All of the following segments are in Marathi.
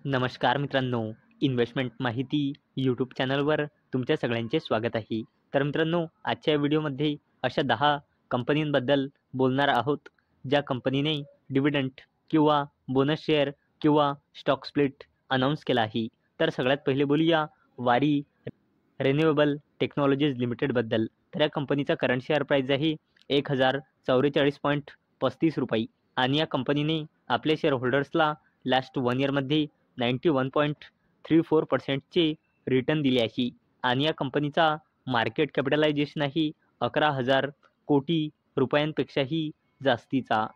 नमस्कार मित्रांनो, इन्व्हेस्टमेंट माहिती यूट्यूब चॅनलवर तुमच्या सगळ्यांचे स्वागत आहे. तर मित्रांनो, आजच्या व्हिडिओमध्ये अशा 10 कंपनींबद्दल बोलणार आहोत, ज्या कंपनीने डिव्हिडंड किंवा बोनस शेअर किंवा स्टॉक स्प्लिट अनाऊन्स केला आहे. तर सगळ्यात पहिले बोलूया वारी रिन्युएबल टेक्नॉलॉजीज लिमिटेडबद्दल. तर या कंपनीचा करंट शेअर प्राईस आहे ₹1044.35 आणि या कंपनीने आपल्या शेअर होल्डर्सला लास्ट 1 इयरमध्ये 91.34%चे रिटर्न दिले आहे आणि या कंपनीचा मार्केट कॅपिटलायझेशन आहे 11,000 कोटी रुपयांपेक्षाही जास्तीचा.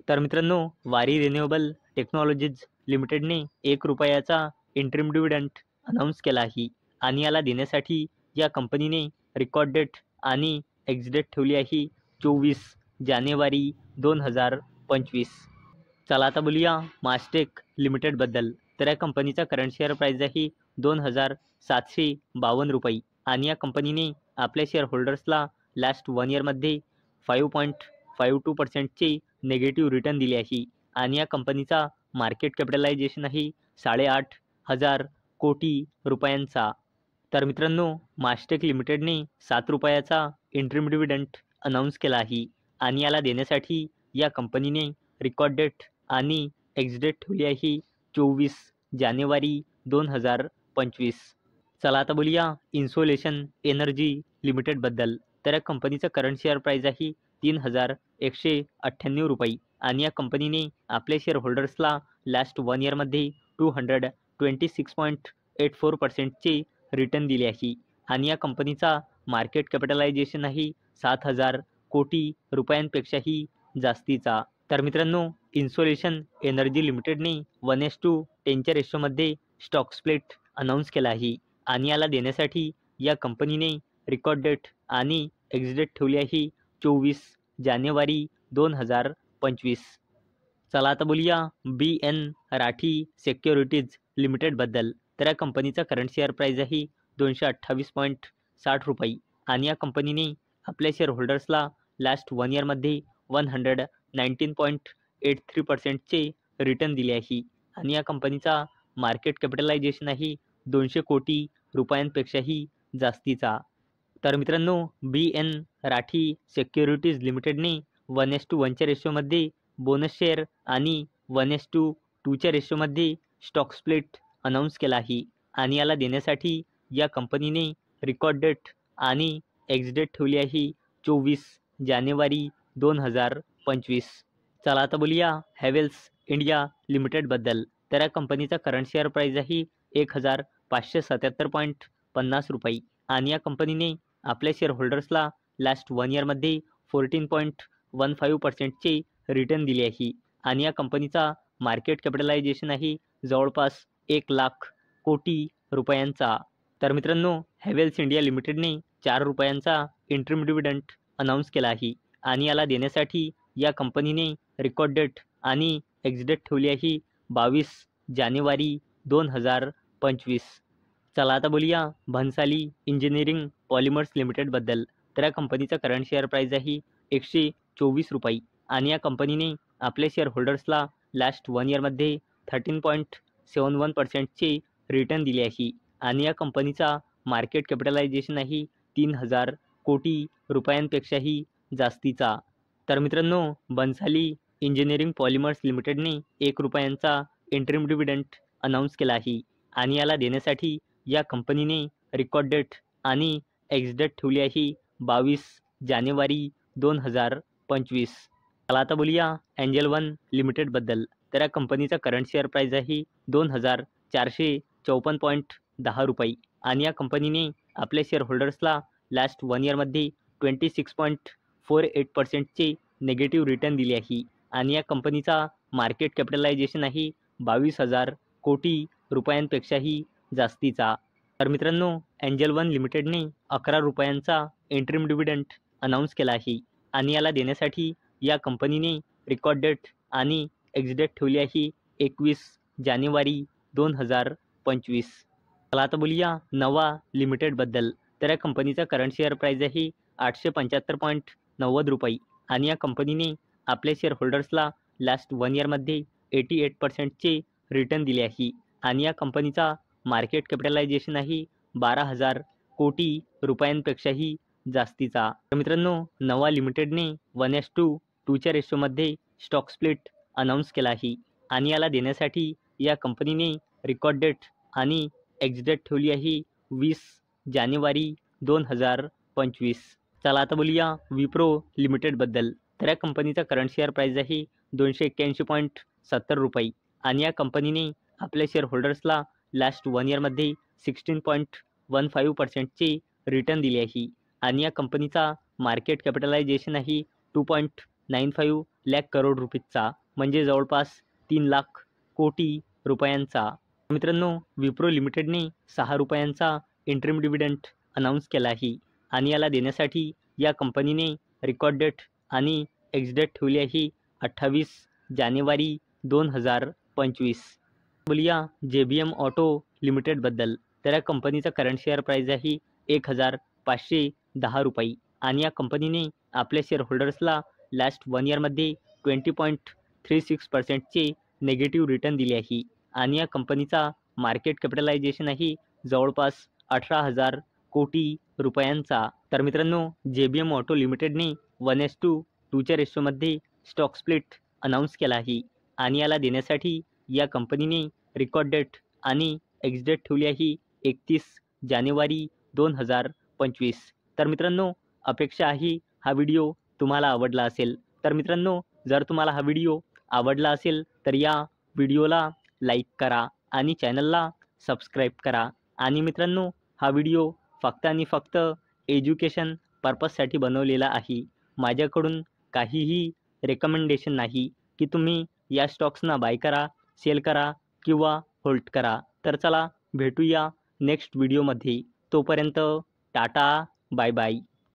तर मित्रांनो, वारी रिन्युएबल टेक्नॉलॉजीज लिमिटेडने ₹1 इंटरिम डिव्हिडंड अनाऊन्स केला आहे आणि याला देण्यासाठी या कंपनीने रेकॉर्ड डेट आणि एक्झिट डेट ठेवली आहे 24 जानेवारी 2025. चला आता बोलूया मास्टेक लिमिटेडबद्दल. तर या कंपनीचा करंट शेअर प्राईस आहे ₹2,752 आणि या कंपनीने आपल्या शेअर होल्डर्सला लास्ट 1 इयरमध्ये 5.52%चे नेगेटिव्ह रिटर्न दिले आहे आणि या कंपनीचा मार्केट कॅपिटलायझेशन आहे 8,500 कोटी रुपयांचा. तर मित्रांनो, मास्टेक लिमिटेडने ₹7 इंटरिम डिव्हिडंड अनाऊन्स केला आहे आणि याला देण्यासाठी या कंपनीने रेकॉर्ड डेट आणि एक्झिट डेट ठेवली आहे 24 जानेवारी 2025. चला आता बोलूया इन्सोलेशन एनर्जी लिमिटेडबद्दल. तर या कंपनीचा करंट शेअर प्राईस आहे ₹3,198 आणि या कंपनीने आपल्या शेअर होल्डर्सला लास्ट 1 इयरमध्ये 226.84%चे रिटर्न दिले आहे आणि या कंपनीचा मार्केट कॅपिटलायझेशन आहे 7,000 कोटी रुपयांपेक्षाही जास्तीचा. तर मित्रांनो, इन्सोलेशन एनर्जी लिमिटेडने 1:10च्या रेशोमध्ये स्टॉक स्प्लिट अनाऊन्स केला आहे आणि याला देण्यासाठी या कंपनीने रेकॉर्ड डेट आणि एक्झिट डेट ठेवली आहे 24 जानेवारी 2025. चला आता बोलूया BN राठी सिक्युरिटीज लिमिटेडबद्दल. तर या कंपनीचा करंट शेअर प्राईस आहे ₹228.60 आणि या कंपनीने आपल्या शेअर होल्डर्सला लास्ट 1 इयरमध्ये 119.83%चे रिटर्न दिले आहे आणि या कंपनीचा मार्केट कॅपिटलायझेशन आहे 200 कोटी रुपयांपेक्षाही जास्तीचा. तर मित्रांनो, BN राठी सिक्युरिटीज लिमिटेडने 1:1च्या रेशोमध्ये बोनस शेअर आणि 1:2च्या रेशोमध्ये स्टॉक स्प्लिट अनाऊन्स केला आहे आणि याला देण्यासाठी या कंपनीने रेकॉर्ड डेट आणि एक्झिट डेट ठेवली आहे 24 जानेवारी 2025. चला आता बोलूया हॅवेल्स इंडिया लिमिटेडबद्दल. तर या कंपनीचा करंट शेअर प्राईस आहे ₹1,577.50 आणि या कंपनीने आपल्या शेअर होल्डर्सला लास्ट 1 इयरमध्ये 14.15%चे रिटर्न दिले आहे आणि या कंपनीचा मार्केट कॅपिटलायझेशन आहे जवळपास 1,00,000 कोटी रुपयांचा. तर मित्रांनो, हॅवेल्स इंडिया लिमिटेडने ₹4 इंटरिम डिव्हिडंड अनाऊन्स केला आहे आणि याला देण्यासाठी या कंपनीने रेकॉर्ड डेट आणि एक्झिट डेट ठेवली आहे 22 जानेवारी 2025. चला आता बोलूया भन्साली इंजिनिअरिंग पॉलिमर्स लिमिटेडबद्दल. तर या कंपनीचा करंट शेअर प्राईस आहे ₹124 आणि या कंपनीने आपल्या शेअर होल्डर्सला लास्ट 1 इयरमध्ये 13.71%चे रिटर्न दिले आहे आणि या कंपनीचा मार्केट कॅपिटलायझेशन आहे 3,000 कोटी रुपयांपेक्षाही जास्तीचा. तर मित्रांनो, भन्साली इंजिनिअरिंग पॉलिमर्स लिमिटेडने ₹1 इंटरिम डिव्हिडंड अनाऊन्स केला आहे आणि याला देण्यासाठी या कंपनीने रेकॉर्ड डेट आणि एक्झिट डेट ठेवली आहे 22 जानेवारी 2025. चला आता बोलूया एंजल वन लिमिटेडबद्दल. तर या कंपनीचा करंट शेअर प्राईस आहे ₹2,454.10 आणि या कंपनीने आपल्या शेअर होल्डर्सला लास्ट 1 इयरमध्ये 26.48%चे नेगेटिव्ह रिटर्न दिले आहे आणि या कंपनीचा मार्केट कॅपिटलायझेशन आहे 22,000 कोटी रुपयांपेक्षाही जास्तीचा. तर मित्रांनो, एंजल वन लिमिटेडने ₹11 इंटरिम डिव्हिडंड अनाऊन्स केला आहे आणि याला देण्यासाठी या कंपनीने रेकॉर्ड डेट आणि एक्झिट डेट ठेवली आहे 21 जानेवारी 2025. चला आता बोलूया नवा लिमिटेडबद्दल. तर या कंपनीचा करंट शेअर प्राईस आहे ₹875.90 आणि या कंपनीने आपल्या शेअर होल्डर्सला लास्ट 1 इयरमध्ये 88%चे रिटर्न दिले आहे आणि या कंपनीचा मार्केट कॅपिटलायझेशन आहे 12,000 कोटी रुपयांपेक्षाही जास्तीचा. तर मित्रांनो, नवा लिमिटेडने 1:2च्या रेशोमध्ये स्टॉक स्प्लिट अनाऊन्स केला आहे आणि याला देण्यासाठी या कंपनीने रेकॉर्ड डेट आणि एक्झिट डेट ठेवली आहे 20 जानेवारी 2025. चला आता बोलूया विप्रो लिमिटेडबद्दल. तर या कंपनीचा करंट शेअर प्राईस आहे 281.70 रुपये आणि या कंपनीने आपल्या शेअर होल्डर्सला लास्ट 1 इयरमध्ये 16.15% रिटर्न दिले आहे आणि या कंपनीचा मार्केट कॅपिटलायझेशन आहे 2.95 लाख करोड रुपीजचा, म्हणजे जवळपास 3 लाख कोटी रुपयांचा. मित्रांनो, विप्रो लिमिटेडने 6 रुपयांचा इंटरिम डिव्हिडंड अनाऊन्स केला आहे आणि याला देण्यासाठी या कंपनीने रेकॉर्ड डेट आणि एक्झिट डेट ठेवली आहे 28 जानेवारी 2025. बोलूया JBM ऑटो लिमिटेडबद्दल. तर या कंपनीचा करंट शेअर प्राईस आहे 1,510 रुपये आणि या कंपनीने आपल्या शेअर होल्डर्सला लास्ट 1 इयरमध्ये 20.36%चे नेगेटिव्ह रिटर्न दिले आहे आणि या कंपनीचा मार्केट कॅपिटलायझेशन आहे जवळपास 18,000 कोटी रुपयांचा. तर मित्रांनो, JBM ऑटो लिमिटेडने 1:2च्या रेशोमध्ये स्टॉक स्प्लिट अनाऊन्स केला आहे आणि याला देण्यासाठी या कंपनीने रेकॉर्ड डेट आणि एक्झिट डेट ठेवली आहे 31 जानेवारी 2025. तर मित्रांनो, अपेक्षा आहे हा व्हिडिओ तुम्हाला आवडला असेल. तर मित्रांनो, जर तुम्हाला हा व्हिडिओ आवडला असेल तर या व्हिडिओला लाईक करा आणि चॅनलला सबस्क्राईब करा. आणि मित्रांनो, हा व्हिडिओ फक्त आणि फक्त एज्युकेशन पर्पजसाठी बनवलेला आहे. माझ्याकडून काहीही रेकमेंडेशन नाही की तुम्ही या स्टॉक्सना बाय करा, सेल करा किंवा होल्ड करा. तर चला भेटूया नेक्स्ट व्हिडिओमध्ये. तोपर्यंत टाटा, बाय बाय.